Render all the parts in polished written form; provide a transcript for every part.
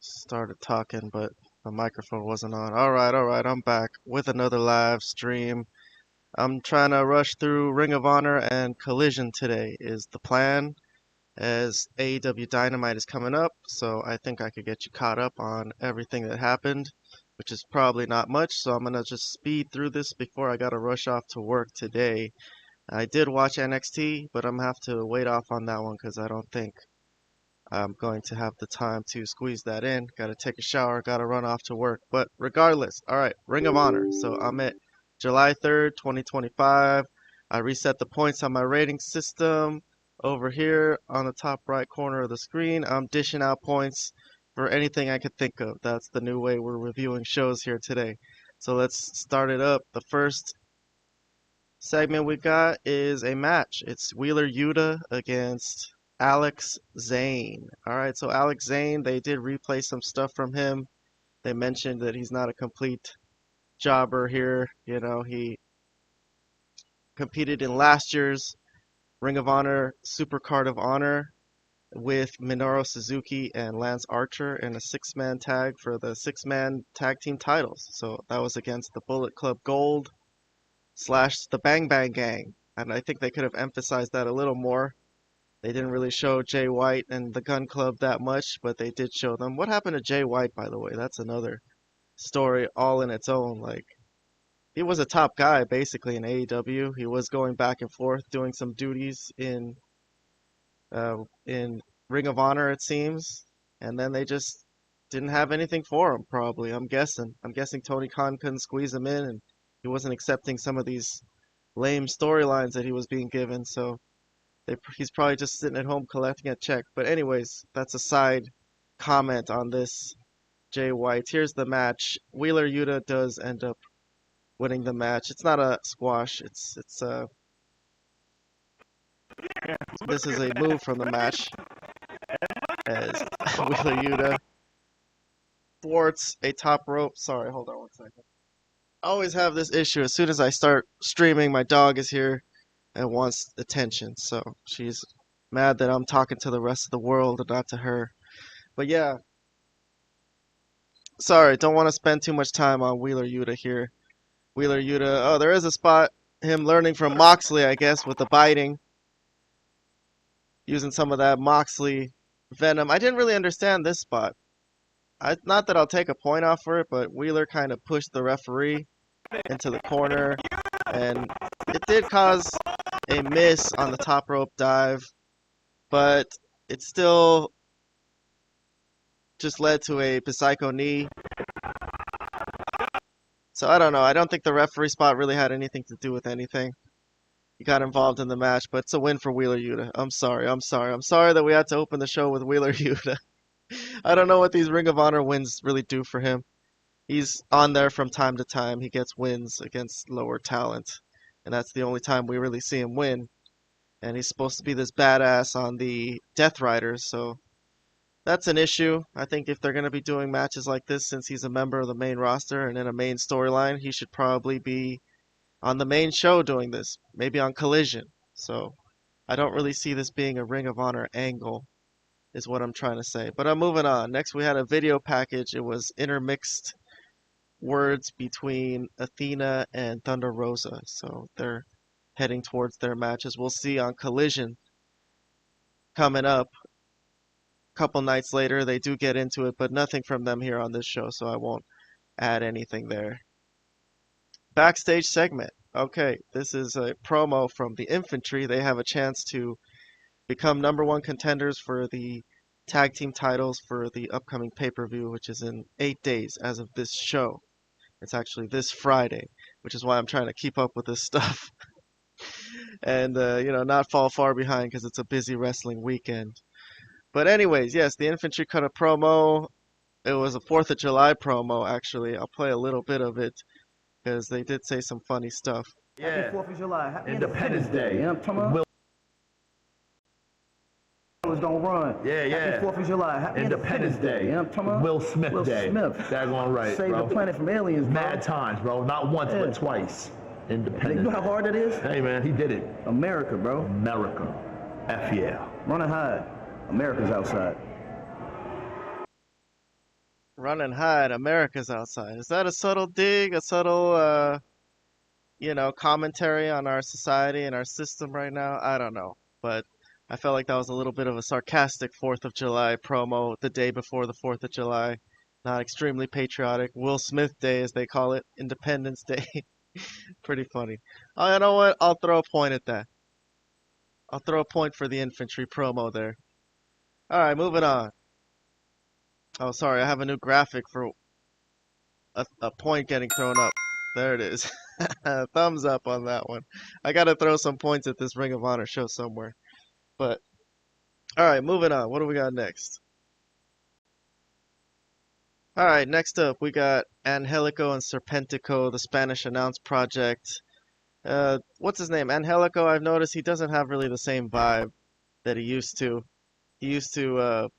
Started talking, but the microphone wasn't on. All right, I'm back with another live stream. I'm trying to rush through Ring of Honor and Collision today is the plan, as AEW Dynamite is coming up, so I think I could get you caught up on everything that happened, which is probably not much, so I'm gonna just speed through this before I gotta rush off to work today. I did watch NXT, but I'm gonna have to wait off on that one because I don't think I'm going to have the time to squeeze that in. Gotta take a shower, gotta run off to work. But regardless, alright, Ring of Honor. So I'm at July 3rd, 2025. I reset the points on my rating system. Over here on the top right corner of the screen, I'm dishing out points for anything I could think of. That's the new way we're reviewing shows here today. So let's start it up. The first segment we got is a match. It's Wheeler Yuta against Alex Zane. All right, so Alex Zane, they did replay some stuff from him. They mentioned that he's not a complete jobber here. You know, he competed in last year's Ring of Honor Super Card of Honor with Minoru Suzuki and Lance Archer in a six-man tag for the six-man tag team titles. So that was against the Bullet Club Gold / the Bang Bang Gang. And I think they could have emphasized that a little more. They didn't really show Jay White and the Gun Club that much, but they did show them. What happened to Jay White, by the way? That's another story all in its own. Like, he was a top guy, basically, in AEW. He was going back and forth, doing some duties in Ring of Honor, it seems. And then they just didn't have anything for him, probably, I'm guessing. I'm guessing Tony Khan couldn't squeeze him in, and he wasn't accepting some of these lame storylines that he was being given, so he's probably just sitting at home collecting a check. But anyways, that's a side comment on this Jay White. Here's the match. Wheeler Yuta does end up winning the match. It's not a squash. This is a move from the match as Wheeler Yuta thwarts a top rope. Sorry, hold on one second. I always have this issue. As soon as I start streaming, my dog is here and wants attention, so she's mad that I'm talking to the rest of the world and not to her. But yeah, sorry, don't want to spend too much time on Wheeler Yuta here. Wheeler Yuta, oh, there is a spot, him learning from Moxley, I guess, with the biting, using some of that Moxley venom. I didn't really understand this spot. Not that I'll take a point off for it, but Wheeler kind of pushed the referee into the corner, and it did cause a miss on the top rope dive, but it still just led to a Psycho knee. So I don't know. I don't think the referee spot really had anything to do with anything. He got involved in the match, but it's a win for Wheeler Yuta. I'm sorry that we had to open the show with Wheeler Yuta. I don't know what these Ring of Honor wins really do for him. He's on there from time to time. He gets wins against lower talent, and that's the only time we really see him win. And he's supposed to be this badass on the Death Riders, so that's an issue. I think if they're going to be doing matches like this, since he's a member of the main roster and in a main storyline, he should probably be on the main show doing this, maybe on Collision. So I don't really see this being a Ring of Honor angle, is what I'm trying to say. But I'm moving on. Next, we had a video package. It was intermixed words between Athena and Thunder Rosa. So they're heading towards their matches. We'll see on Collision coming up. A couple nights later, they do get into it, but nothing from them here on this show, so I won't add anything there. Backstage segment. Okay, this is a promo from the Infantry. They have a chance to become #1 contenders for the tag team titles for the upcoming pay-per-view, which is in 8 days as of this show. It's actually this Friday, which is why I'm trying to keep up with this stuff. And, not fall far behind because it's a busy wrestling weekend. But anyways, yes, the Infantry cut a promo. It was a 4th of July promo, actually. I'll play a little bit of it because they did say some funny stuff. Yeah. Happy 4th of July. Happy Independence Day. You know what I'm talking about? Don't run. Yeah. Happy 4th of July. Happy Independence Day. You know what I'm talking about? Will Smith Will Day. Smith. Daggone right, Save bro. the planet from aliens, bro. Mad times, bro. Not once, but twice. Independence. You know how hard that is? Hey, man, he did it. America, bro. America. F yeah. Run and hide. America's outside. Run and hide. America's outside. Is that a subtle dig? A subtle, commentary on our society and our system right now? I don't know. But I felt like that was a little bit of a sarcastic 4th of July promo the day before the 4th of July. Not extremely patriotic. Will Smith Day, as they call it. Independence Day. Pretty funny. Oh, you know what? I'll throw a point at that. I'll throw a point for the infantry promo there. Alright, moving on. Oh, sorry, I have a new graphic for a point getting thrown up. There it is. Thumbs up on that one. I gotta throw some points at this Ring of Honor show somewhere. But, alright, moving on. What do we got next? Alright, next up, we got Angelico and Serpentico, the Spanish Announce Project. What's his name? Angelico, I've noticed he doesn't have really the same vibe that he used to. He used to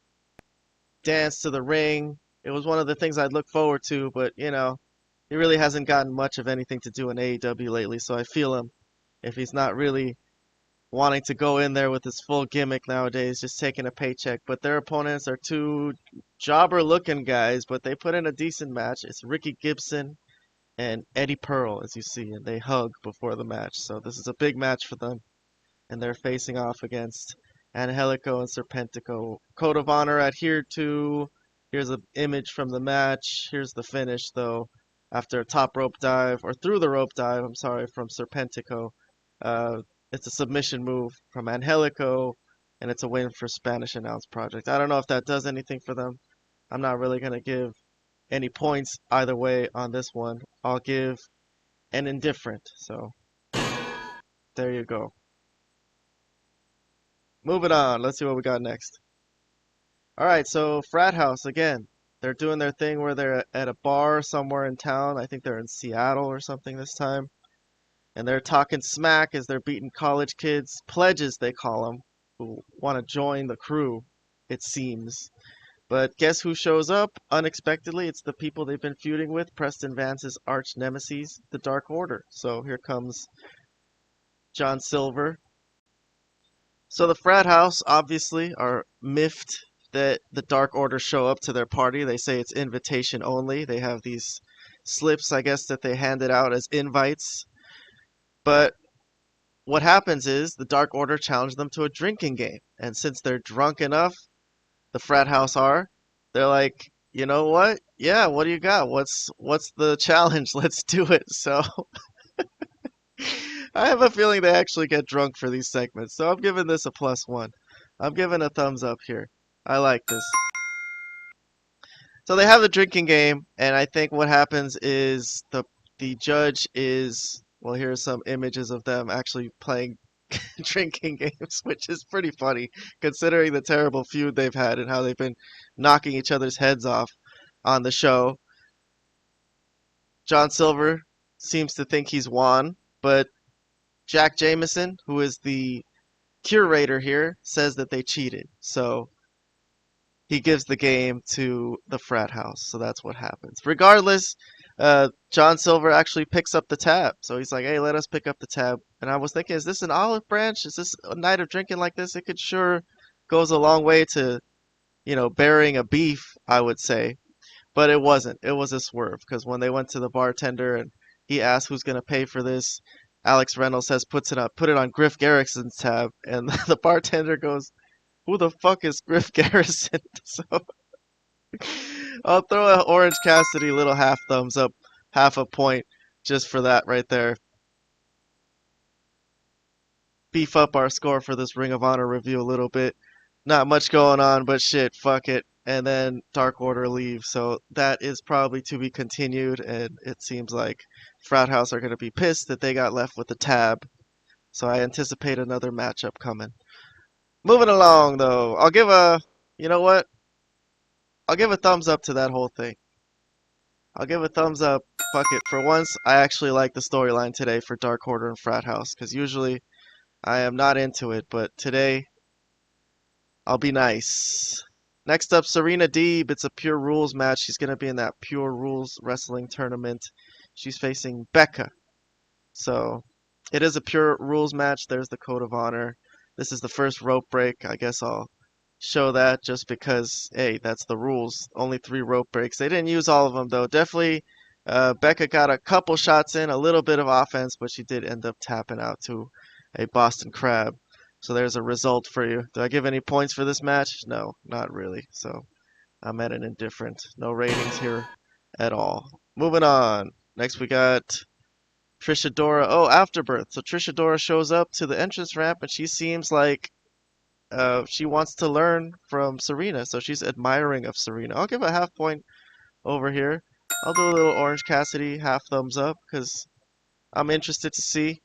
dance to the ring. It was one of the things I'd look forward to, but he really hasn't gotten much of anything to do in AEW lately, so I feel him if he's not really wanting to go in there with his full gimmick nowadays, just taking a paycheck. But their opponents are two jobber-looking guys, but they put in a decent match. It's Ricky Gibson and Eddie Pearl, as you see, and they hug before the match. So this is a big match for them, and they're facing off against Angelico and Serpentico. Code of Honor adhered to. Here's an image from the match. Here's the finish, though. After a top rope dive, or through the rope dive, I'm sorry, from Serpentico. It's a submission move from Angelico, and it's a win for Spanish Announce Project. I don't know if that does anything for them. I'm not really going to give any points either way on this one. I'll give an indifferent. So, there you go. Moving on. Let's see what we got next. Alright, so Frat House again. They're doing their thing where they're at a bar somewhere in town. I think they're in Seattle or something this time. And they're talking smack as they're beating college kids, pledges they call them, who want to join the crew, it seems. But guess who shows up unexpectedly? It's the people they've been feuding with, Preston Vance's arch nemesis, the Dark Order. So here comes John Silver. So the Frat House obviously are miffed that the Dark Order show up to their party. They say it's invitation only. They have these slips, I guess, that they handed out as invites. But what happens is the Dark Order challenged them to a drinking game. And since they're drunk enough, the Frat House they're like, you know what? Yeah, what do you got? What's the challenge? Let's do it. So I have a feeling they actually get drunk for these segments. So I'm giving this a +1. I'm giving a thumbs up here. I like this. So they have the drinking game, and I think what happens is the judge is, well, here's some images of them actually playing drinking games, which is pretty funny considering the terrible feud they've had and how they've been knocking each other's heads off on the show. John Silver seems to think he's won, but Jack Jameson, who is the curator here, says that they cheated. So he gives the game to the Frat House. So that's what happens. Regardless, John Silver actually picks up the tab. So he's like, hey, let us pick up the tab. And I was thinking, is this an olive branch? Is this a night of drinking like this? It could sure goes a long way to, burying a beef, I would say. But it wasn't. It was a swerve. Because when they went to the bartender and he asked who's going to pay for this, Alex Reynolds says, put it on Griff Garrison's tab. And the bartender goes, who the fuck is Griff Garrison? So I'll throw an Orange Cassidy little half thumbs up, half a point, just for that right there. Beef up our score for this Ring of Honor review a little bit. Not much going on, but shit, fuck it. And then Dark Order leaves, so that is probably to be continued, and it seems like Frat House are going to be pissed that they got left with the tab. So I anticipate another matchup coming. Moving along, though, you know what? I'll give a thumbs up to that whole thing. I'll give a thumbs up. Fuck it. For once, I actually like the storyline today for Dark Order and Frat House, because usually I am not into it, but today I'll be nice. Next up, Serena Deeb. It's a Pure Rules match. She's going to be in that Pure Rules wrestling tournament. She's facing Becca. So, it is a Pure Rules match. There's the Code of Honor. This is the first rope break. I guess I'll show that just because, hey, that's the rules. Only 3 rope breaks. They didn't use all of them though. Definitely, Becca got a couple shots in, a little bit of offense, but she did end up tapping out to a Boston Crab. So there's a result for you. Do I give any points for this match? No, not really. So I'm at an indifferent. No ratings here at all. Moving on. Next we got Trisha Dora. Oh, Afterbirth. So Trisha Dora shows up to the entrance ramp and she seems like she wants to learn from Serena. So she's admiring of Serena. I'll give a half point over here. I'll do a little Orange Cassidy half thumbs up because I'm interested to see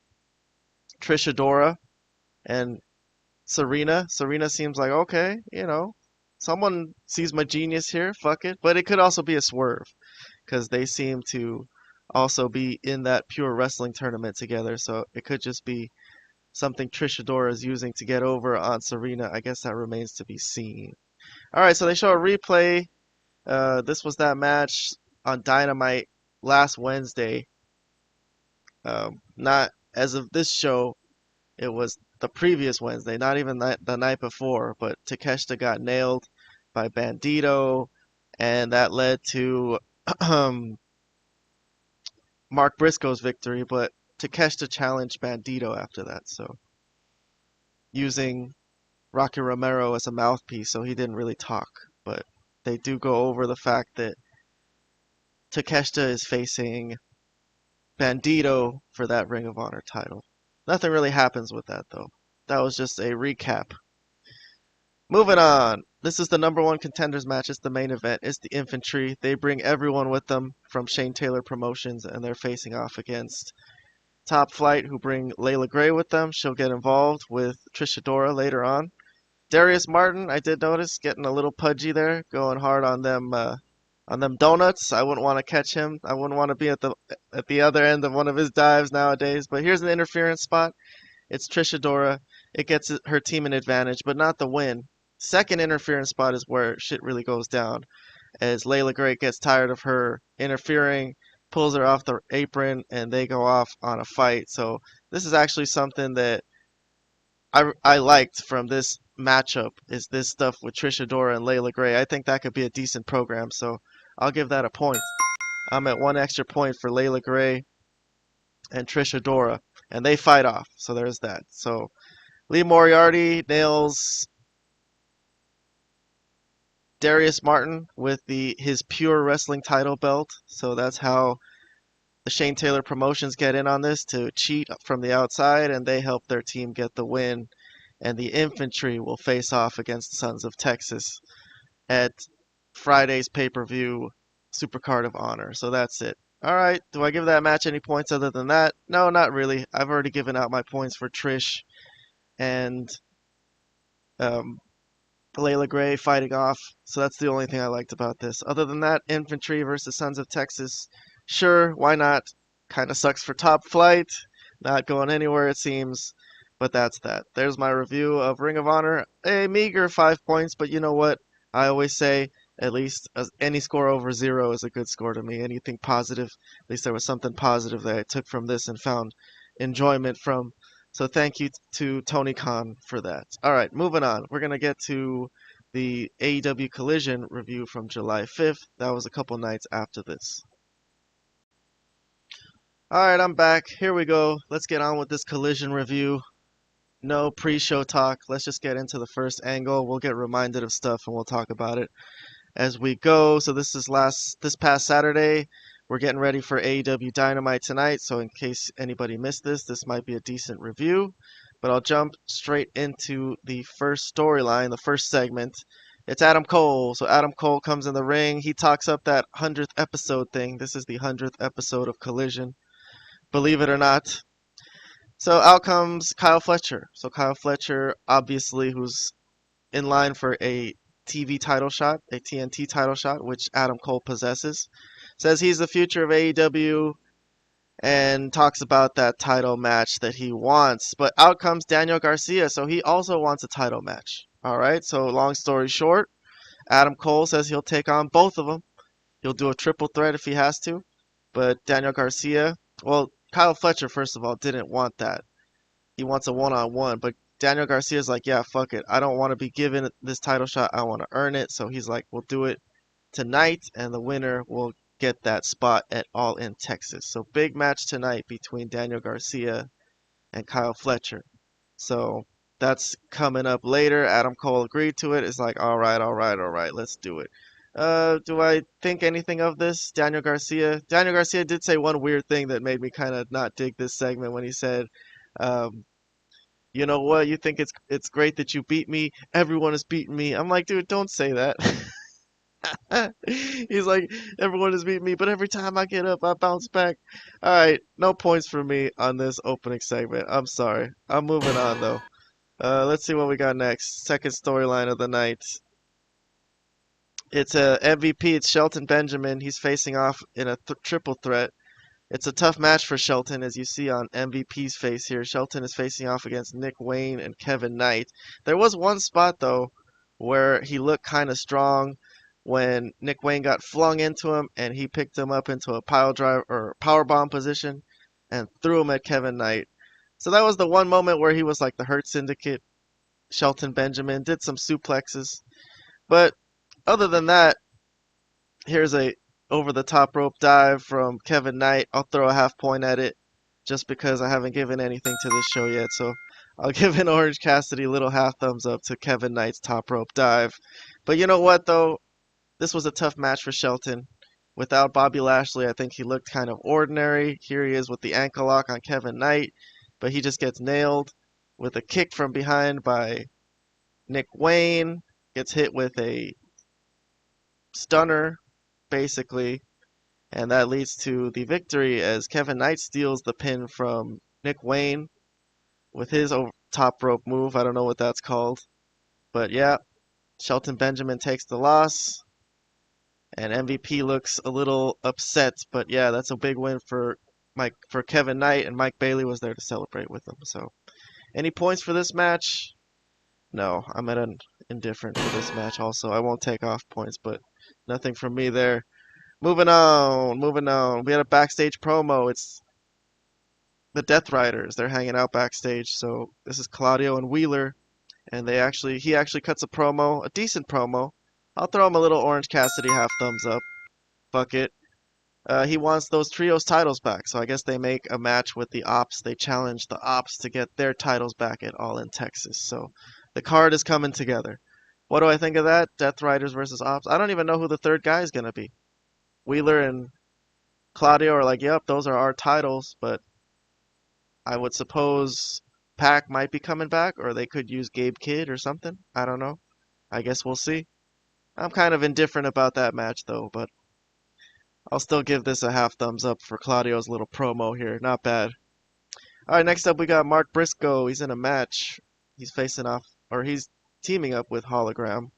Trisha Dora and Serena. Serena seems like, okay, someone sees my genius here, fuck it. But it could also be a swerve because they seem to also be in that pure wrestling tournament together. So it could just be something Trisha Dora is using to get over on Serena. I guess that remains to be seen. All right, so they show a replay. This was that match on Dynamite last Wednesday. Not as of this show, it was the previous Wednesday, not even the night before, but Takeshita got nailed by Bandito, and that led to Mark Briscoe's victory, but Takeshita challenged Bandito after that, so using Rocky Romero as a mouthpiece, so he didn't really talk, but they do go over the fact that Takeshita is facing Bandito for that Ring of Honor title. Nothing really happens with that, though. That was just a recap. Moving on. This is the #1 contenders match. It's the main event. It's the Infantry. They bring everyone with them from Shane Taylor Promotions, and they're facing off against Top Flight, who bring Layla Gray with them. She'll get involved with Trisha Dora later on. Darius Martin, I did notice, getting a little pudgy there, going hard on them donuts. I wouldn't want to catch him. I wouldn't want to be at the other end of one of his dives nowadays. But here's an interference spot. It's Trisha Dora. It gets her team an advantage, but not the win. Second interference spot is where shit really goes down, as Layla Gray gets tired of her interfering, pulls her off the apron, and they go off on a fight. So this is actually something that I liked from this matchup, is this stuff with Trisha Dora and Layla Gray. I think that could be a decent program, so I'll give that a point. I'm at 1 extra point for Layla Gray and Trisha Dora, and they fight off. So there's that. So Lee Moriarty nails Darius Martin with his Pure Wrestling title belt. So that's how the Shane Taylor Promotions get in on this, to cheat from the outside, and they help their team get the win. And the Infantry will face off against Sons of Texas at Friday's pay-per-view Supercard of Honor. So that's it. All right, do I give that match any points other than that? No, not really. I've already given out my points for Trish and Layla Gray fighting off. So that's the only thing I liked about this. Other than that, Infantry versus Sons of Texas. Sure, why not? Kind of sucks for Top Flight. Not going anywhere, it seems. But that's that. There's my review of Ring of Honor. A meager 5 points, but you know what? I always say, at least any score over 0 is a good score to me. Anything positive, at least there was something positive that I took from this and found enjoyment from. So thank you to Tony Khan for that. All right, moving on. We're going to get to the AEW Collision review from July 5th. That was a couple nights after this. All right, I'm back. Here we go. Let's get on with this Collision review. No pre-show talk. Let's just get into the first angle. We'll get reminded of stuff and we'll talk about it as we go. So this past Saturday. We're getting ready for AEW Dynamite tonight, so in case anybody missed this might be a decent review. But I'll jump straight into the first storyline, the first segment. It's Adam Cole. So Adam Cole comes in the ring. He talks up that 100th episode thing. This is the 100th episode of Collision, believe it or not. So out comes Kyle Fletcher. So Kyle Fletcher, obviously, who's in line for a TV title shot, a TNT title shot, which Adam Cole possesses. Says he's the future of AEW and talks about that title match that he wants. But out comes Daniel Garcia, so he also wants a title match. All right, so long story short, Adam Cole says he'll take on both of them. He'll do a triple threat if he has to. But Daniel Garcia, well, Kyle Fletcher, first of all, didn't want that. He wants a one-on-one, but Daniel Garcia's like, yeah, fuck it. I don't want to be given this title shot. I want to earn it. So he's like, we'll do it tonight, and the winner will get that spot at All In Texas. So big match tonight between Daniel Garcia and Kyle Fletcher. So that's coming up later. Adam Cole agreed to it. It's like, all right, all right, all right, let's do it. Do I think anything of this? Daniel Garcia? Daniel Garcia did say one weird thing that made me kind of not dig this segment when he said, um, you know what? You think it's great that you beat me. Everyone is beating me. I'm like, dude, don't say that. He's like, everyone is beating me, but every time I get up, I bounce back. All right, no points for me on this opening segment. I'm sorry. I'm moving on though. Let's see what we got next. Second storyline of the night. It's a MVP. It's Shelton Benjamin. He's facing off in a triple threat. It's a tough match for Shelton, as you see on MVP's face here. Shelton is facing off against Nick Wayne and Kevin Knight. There was one spot, though, where he looked kind of strong when Nick Wayne got flung into him, and he picked him up into a pile drive or power bomb position and threw him at Kevin Knight. So that was the one moment where he was like the Hurt Syndicate. Shelton Benjamin did some suplexes. But other than that, here's a over-the-top rope dive from Kevin Knight. I'll throw a half point at it just because I haven't given anything to this show yet. So I'll give an Orange Cassidy little half thumbs up to Kevin Knight's top rope dive. But you know what, though? This was a tough match for Shelton. Without Bobby Lashley, I think he looked kind of ordinary. Here he is with the ankle lock on Kevin Knight, but he just gets nailed with a kick from behind by Nick Wayne. Gets hit with a stunner, basically, and that leads to the victory as Kevin Knight steals the pin from Nick Wayne with his top rope move. I don't know what that's called, but yeah, Shelton Benjamin takes the loss, and MVP looks a little upset, but yeah, that's a big win for Kevin Knight, and Mike Bailey was there to celebrate with him. So, any points for this match? No, I'm at an indifferent for this match also. I won't take off points, but nothing from me there. Moving on, moving on. We had a backstage promo. It's the Death Riders. They're hanging out backstage. So this is Claudio and Wheeler, and he actually cuts a promo, a decent promo. I'll throw him a little Orange Cassidy half thumbs up. Fuck it. He wants those trios titles back, so I guess they make a match with the Ops. They challenge the Ops to get their titles back at All In Texas. So the card is coming together. What do I think of that? Death Riders versus Ops. I don't even know who the third guy is going to be. Wheeler and Claudio are like, yep, those are our titles, but I would suppose Pac might be coming back, or they could use Gabe Kidd or something. I don't know. I guess we'll see. I'm kind of indifferent about that match, though, but I'll still give this a half thumbs up for Claudio's little promo here. Not bad. All right, next up we got Mark Briscoe. He's in a match. He's facing off, or he's teaming up with Hologram,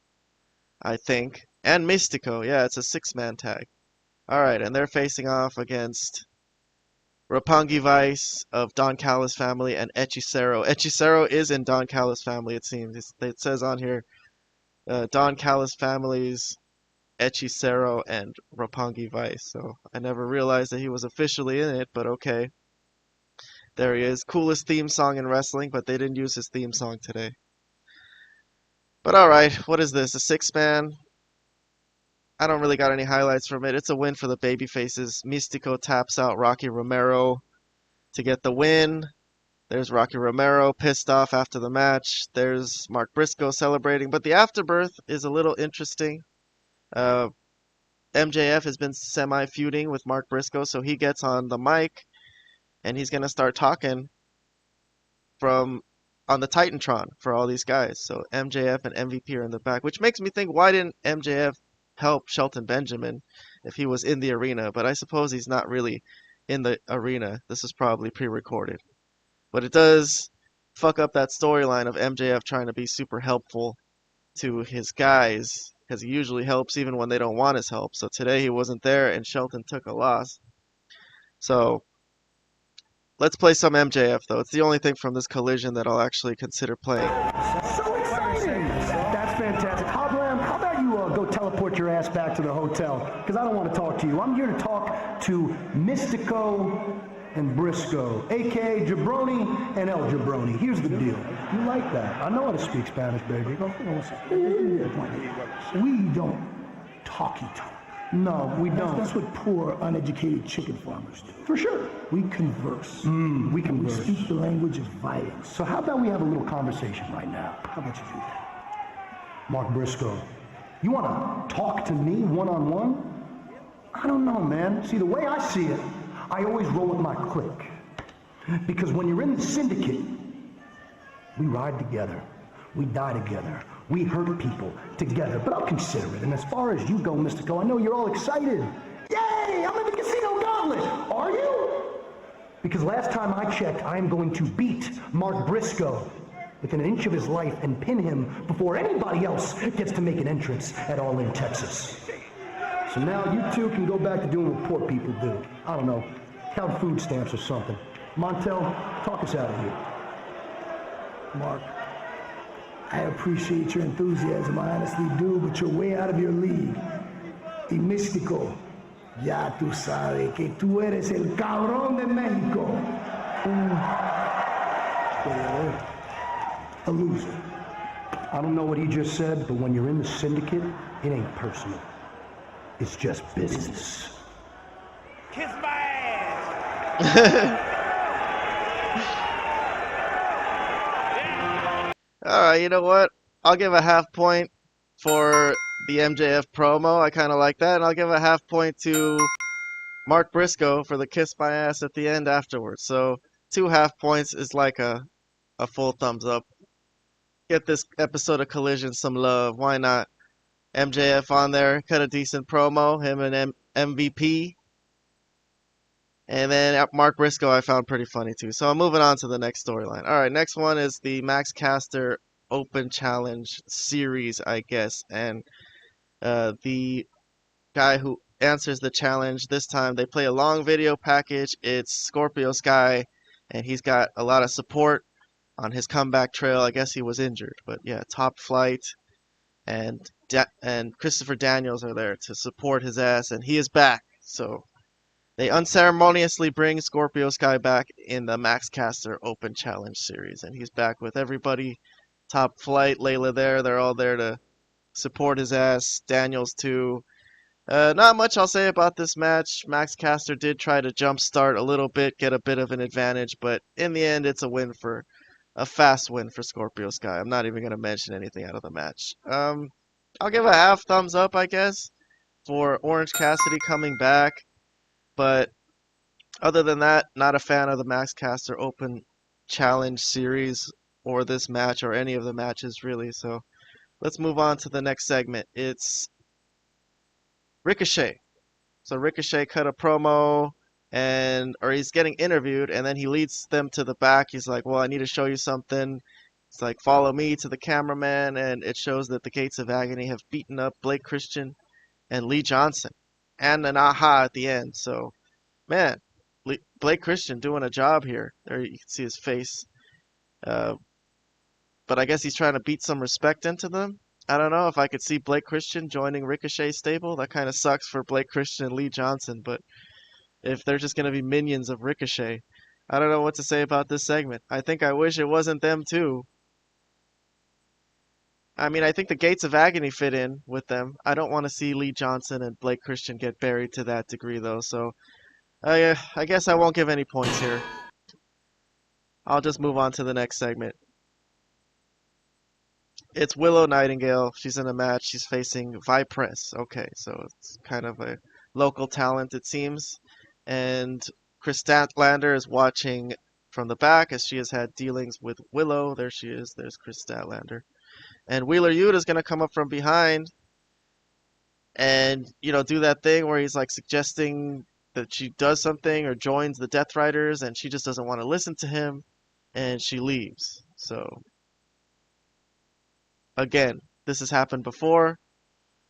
I think. And Mystico. Yeah, it's a six-man tag. All right, and they're facing off against Roppongi Vice of Don Callis family and Hechicero. Hechicero is in Don Callis family, it seems. It says on here, Don Callis family's Hechicero and Roppongi Vice. So I never realized that he was officially in it, but okay. There he is. Coolest theme song in wrestling, but they didn't use his theme song today. But alright, what is this? A six-man? I don't really got any highlights from it. It's a win for the babyfaces. Mystico taps out Rocky Romero to get the win. There's Rocky Romero pissed off after the match. There's Mark Briscoe celebrating. But the afterbirth is a little interesting. MJF has been semi-feuding with Mark Briscoe, so he gets on the mic and he's going to start talking from on the Titantron for all these guys. So MJF and MVP are in the back, which makes me think, why didn't MJF help Shelton Benjamin if he was in the arena? But I suppose he's not really in the arena. This is probably pre-recorded. But it does fuck up that storyline of MJF trying to be super helpful to his guys, because he usually helps even when they don't want his help. So today he wasn't there and Shelton took a loss. So let's play some MJF, though. It's the only thing from this collision that I'll actually consider playing. So exciting! That's fantastic. Hoblam, how about you go teleport your ass back to the hotel? Because I don't want to talk to you. I'm here to talk to Mystico and Briscoe, a.k.a. Jabroni and El Jabroni. Here's the deal. You like that? I know how to speak Spanish, baby. Go, we don't talky-talk. No, we don't. That's what poor, uneducated chicken farmers do. For sure. We converse. We converse. We speak the language of violence. So how about we have a little conversation right now? How about you do that? Mark Briscoe, you want to talk to me one-on-one? I don't know, man. See, the way I see it, I always roll with my clique. Because when you're in the syndicate, we ride together. We die together. We hurt people together. But I'll consider it. And as far as you go, Mystico, I know you're all excited. Yay! I'm in the casino gauntlet! Are you? Because last time I checked, I am going to beat Mark Briscoe within an inch of his life and pin him before anybody else gets to make an entrance at All In Texas. So now you two can go back to doing what poor people do. I don't know, count food stamps or something. Montel, talk us out of here. Mark, I appreciate your enthusiasm, I honestly do, but you're way out of your league. Y Místico, ya tú sabes que tú eres el cabrón de México. A loser. I don't know what he just said, but when you're in the syndicate, it ain't personal. It's just business. Kiss my ass! Alright, you know what? I'll give a half point for the MJF promo. I kind of like that. And I'll give a half point to Mark Briscoe for the kiss my ass at the end afterwards. So 2 half points is like a full thumbs up. Get this episode of Collision some love. Why not? MJF on there, cut a decent promo. Him and MVP. And then Mark Briscoe I found pretty funny too. So I'm moving on to the next storyline. Alright, next one is the Max Caster Open Challenge series, I guess. And the guy who answers the challenge this time, they play a long video package. It's Scorpio Sky, and he's got a lot of support on his comeback trail. I guess he was injured, but yeah, Top Flight and Christopher Daniels are there to support his ass, and he is back. So they unceremoniously bring Scorpio Sky back in the Max Caster Open Challenge series, and he's back with everybody. Top Flight, Layla there, they're all there to support his ass. Daniels too. Not much I'll say about this match. Max Caster did try to jumpstart a little bit, get a bit of an advantage, but in the end it's a fast win for Scorpio Sky. I'm not even going to mention anything out of the match. I'll give a half thumbs up, I guess, for Orange Cassidy coming back. But other than that, not a fan of the Max Caster Open Challenge series or this match or any of the matches really. So let's move on to the next segment. It's Ricochet. So Ricochet cut a promo or he's getting interviewed, and then he leads them to the back. He's like, well, I need to show you something. It's like, follow me to the cameraman, and it shows that the Gates of Agony have beaten up Blake Christian and Lee Johnson. And an aha at the end. So, man, Blake Christian doing a job here. There you can see his face. But I guess he's trying to beat some respect into them. I don't know if I could see Blake Christian joining Ricochet's stable. That kind of sucks for Blake Christian and Lee Johnson. But if they're just going to be minions of Ricochet, I don't know what to say about this segment. I think I wish it wasn't them too. I mean, I think the Gates of Agony fit in with them. I don't want to see Lee Johnson and Blake Christian get buried to that degree, though. So, I guess I won't give any points here. I'll just move on to the next segment. It's Willow Nightingale. She's in a match. She's facing Vipress. Okay, so it's kind of a local talent, it seems. And Chris Statlander is watching from the back as she has had dealings with Willow. There she is. There's Chris Statlander. And Wheeler Yuta is going to come up from behind and, do that thing where he's like suggesting that she does something or joins the Death Riders, and she just doesn't want to listen to him, and she leaves. So, again, this has happened before,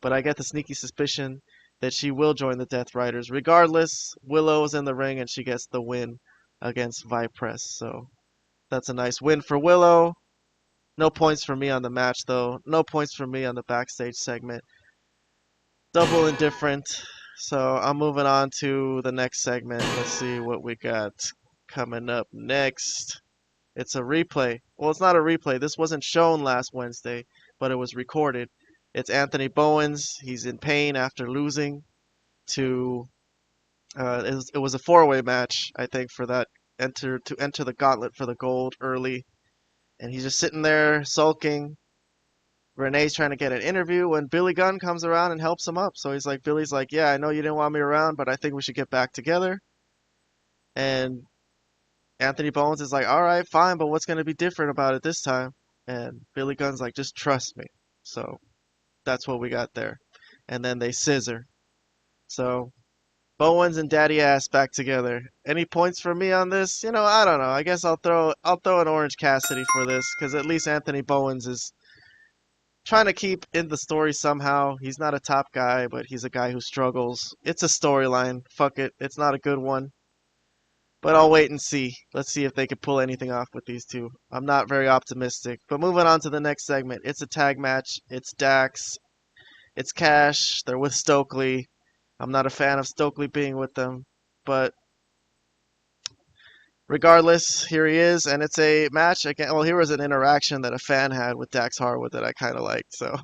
but I get the sneaky suspicion that she will join the Death Riders. Regardless, Willow is in the ring, and she gets the win against Vipress. So, that's a nice win for Willow. No points for me on the match, though. No points for me on the backstage segment. Double indifferent. So I'm moving on to the next segment. Let's see what we got. Coming up next, it's a replay. Well, it's not a replay. This wasn't shown last Wednesday, but it was recorded. It's Anthony Bowens. He's in pain after losing to. It was a four-way match, I think, for that to enter the gauntlet for the gold early, and he's just sitting there sulking. Renee's trying to get an interview when Billy Gunn comes around and helps him up. So Billy's like, yeah, I know you didn't want me around, but I think we should get back together. And Anthony Bowens is like, all right, fine, but what's going to be different about it this time? And Billy Gunn's like, just trust me. So that's what we got there. And then they scissor. So Bowens and Daddy Ass back together. Any points for me on this? I don't know. I guess I'll throw an Orange Cassidy for this because at least Anthony Bowens is trying to keep in the story somehow. He's not a top guy, but he's a guy who struggles. It's a storyline. Fuck it. It's not a good one. But I'll wait and see. Let's see if they can pull anything off with these two. I'm not very optimistic. But moving on to the next segment. It's a tag match. It's Dax. It's Cash. They're with Stokely. I'm not a fan of Stokely being with them. But regardless, here he is. And it's a match again. Well, here was an interaction that a fan had with Dax Harwood that I kind of liked. So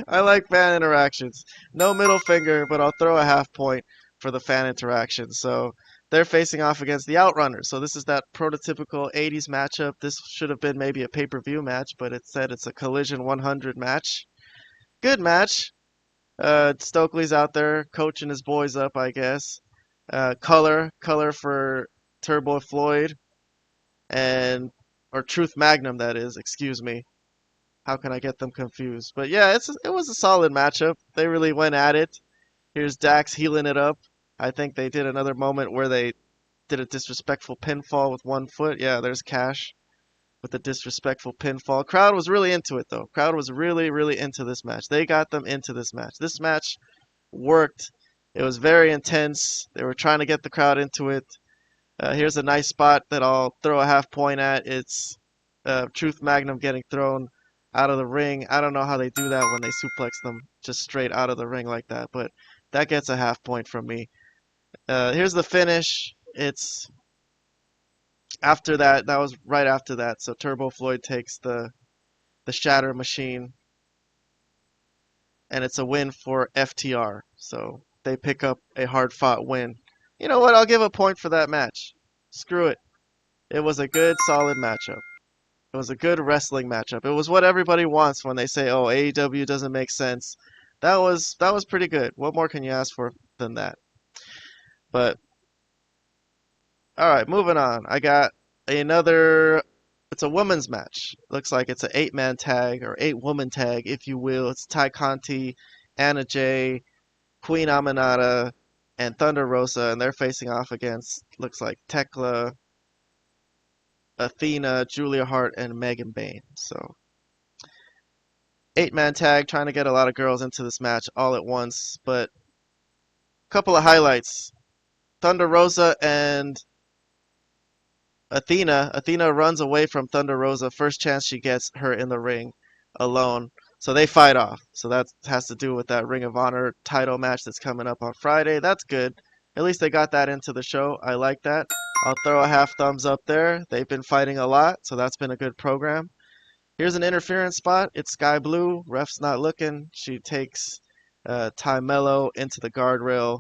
I like fan interactions. No middle finger, but I'll throw a half point for the fan interaction. So they're facing off against the Outrunners. So this is that prototypical 80s matchup. This should have been maybe a pay-per-view match, but it said it's a Collision 100 match. Good match. Stokely's out there coaching his boys up, I guess. Color for Turbo Floyd or Truth Magnum, that is. Excuse me. How can I get them confused? But yeah, it was a solid matchup. They really went at it. Here's Dax healing it up. I think they did another moment where they did a disrespectful pinfall with one foot. Yeah, there's Cash with the disrespectful pinfall. Crowd was really into it, though. Crowd was really, really into this match. They got them into this match. This match worked. It was very intense. They were trying to get the crowd into it. Here's a nice spot that I'll throw a half point at. It's Truth Magnum getting thrown out of the ring. I don't know how they do that when they suplex them just straight out of the ring like that, but that gets a half point from me. Here's the finish. It's after that. That was right after that. So Turbo Floyd takes the Shatter Machine, and it's a win for FTR. So they pick up a hard-fought win. You know what? I'll give a point for that match. Screw it. It was a good, solid matchup. It was a good wrestling matchup. It was what everybody wants when they say, "Oh, AEW doesn't make sense." That was pretty good. What more can you ask for than that? But all right, moving on. I got another. It's a women's match. Looks like it's an 8-man tag or 8-woman tag, if you will. It's Ty Conti, Anna Jay, Queen Aminata, and Thunder Rosa, and they're facing off against, looks like, Tekla, Athena, Julia Hart, and Megan Bayne. So 8-man tag, trying to get a lot of girls into this match all at once. But a couple of highlights. Thunder Rosa and Athena runs away from Thunder Rosa first chance she gets her in the ring alone. So they fight off. So that has to do with that Ring of Honor title match that's coming up on Friday. That's good. At least they got that into the show. I like that. I'll throw a half thumbs up there. They've been fighting a lot, so that's been a good program. Here's an interference spot. It's Sky Blue. Ref's not looking. She takes Ty Mello into the guardrail.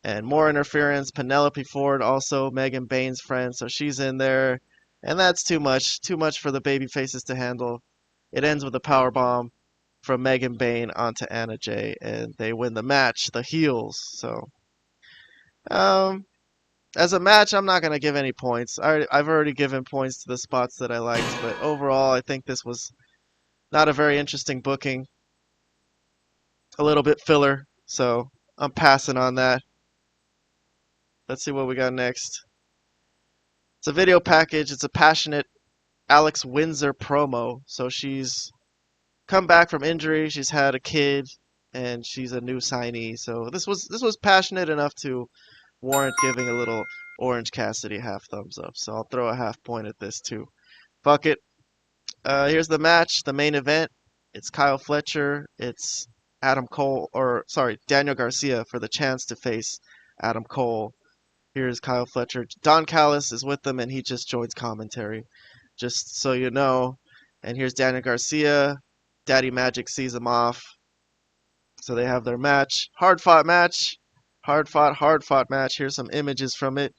And more interference. Penelope Ford, also Megan Bayne's friend, so she's in there. And that's too much. Too much for the baby faces to handle. It ends with a power bomb from Megan Bayne onto Anna Jay, and they win the match, the heels. So, as a match, I'm not going to give any points. I've already given points to the spots that I liked, but overall, I think this was not a very interesting booking. A little bit filler, so I'm passing on that. Let's see what we got next. It's a video package. It's a passionate Alex Windsor promo. So she's come back from injury. She's had a kid, and she's a new signee. So this was passionate enough to warrant giving a little Orange Cassidy half thumbs up. So I'll throw a half point at this too. Fuck it. Here's the match, the main event. It's Kyle Fletcher. It's Daniel Garcia for the chance to face Adam Cole. Here's Kyle Fletcher. Don Callis is with them, and he just joins commentary, just so you know. And here's Daniel Garcia. Daddy Magic sees him off. So they have their match. Hard fought match. Hard fought match. Here's some images from it.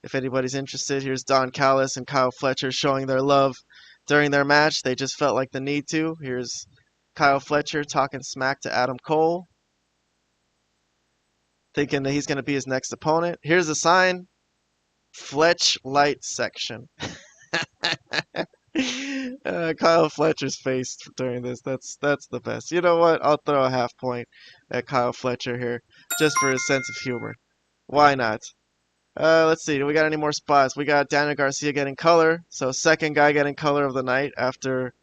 If anybody's interested, here's Don Callis and Kyle Fletcher showing their love during their match. They just felt like the need to. Here's Kyle Fletcher talking smack to Adam Cole, thinking that he's going to be his next opponent. Here's a sign. Fletch Light Section. Kyle Fletcher's face during this, that's the best. You know what? I'll throw a half point at Kyle Fletcher here, just for his sense of humor. Why not? Let's see. Do we got any more spots? We got Daniel Garcia getting color. So second guy getting color of the night after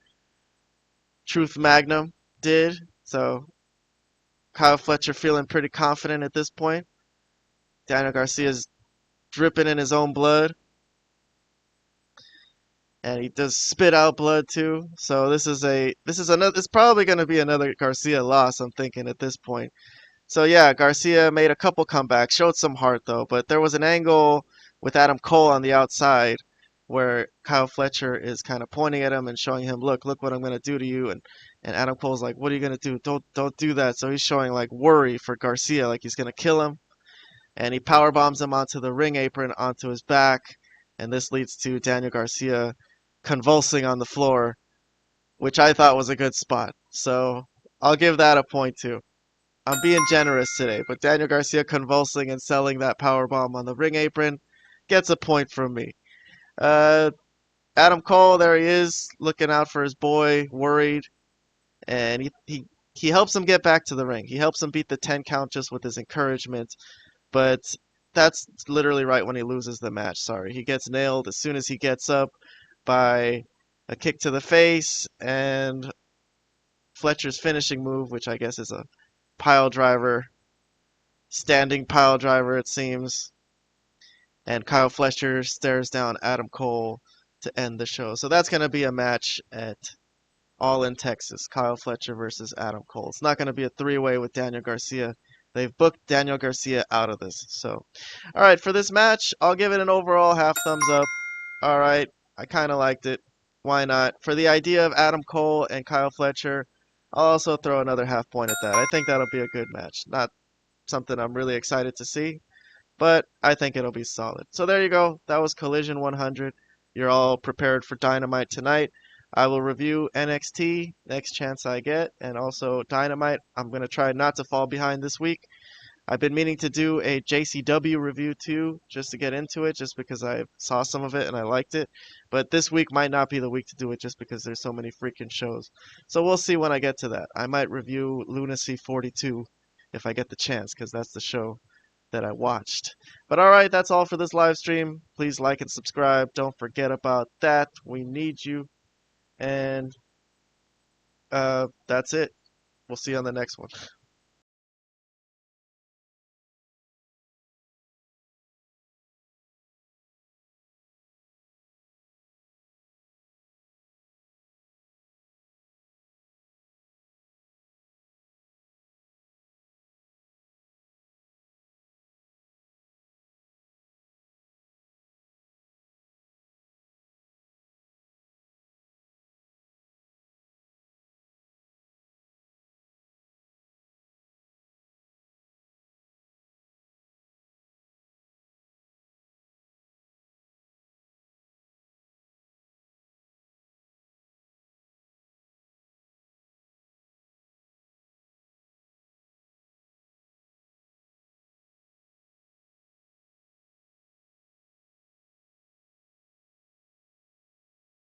Truth Magnum did. So Kyle Fletcher feeling pretty confident at this point. Daniel Garcia's dripping in his own blood. And he does spit out blood too. So this is another, it's probably going to be another Garcia loss, I'm thinking at this point. So yeah, Garcia made a couple comebacks, showed some heart though, but there was an angle with Adam Cole on the outside where Kyle Fletcher is kind of pointing at him and showing him, look what I'm going to do to you. And Adam Cole's like, what are you going to do? Don't do that. So he's showing like worry for Garcia, like he's going to kill him. And he power bombs him onto the ring apron, onto his back. And this leads to Daniel Garcia convulsing on the floor, which I thought was a good spot. So I'll give that a point too. I'm being generous today, but Daniel Garcia convulsing and selling that powerbomb on the ring apron gets a point from me. Adam Cole, there he is, looking out for his boy, worried, and he helps him get back to the ring. He helps him beat the 10 count just with his encouragement, but that's literally right when he loses the match. Sorry, he gets nailed as soon as he gets up by a kick to the face and Fletcher's finishing move, which I guess is a pile driver, standing pile driver it seems. And Kyle Fletcher stares down Adam Cole to end the show. So that's going to be a match at All in Texas. Kyle Fletcher versus Adam Cole. It's not going to be a three-way with Daniel Garcia. They've booked Daniel Garcia out of this. So, all right, for this match, I'll give it an overall half thumbs up. All right, I kind of liked it. Why not? For the idea of Adam Cole and Kyle Fletcher, I'll also throw another half point at that. I think that'll be a good match. Not something I'm really excited to see, but I think it'll be solid. So there you go. That was Collision 100. You're all prepared for Dynamite tonight. I will review NXT next chance I get, and also Dynamite. I'm going to try not to fall behind this week. I've been meaning to do a JCW review too, just to get into it, just because I saw some of it and I liked it. But this week might not be the week to do it just because there's so many freaking shows. So we'll see when I get to that. I might review Lunacy 42 if I get the chance, because that's the show that I watched. But alright, that's all for this live stream. Please like and subscribe. Don't forget about that. We need you. And that's it. We'll see you on the next one.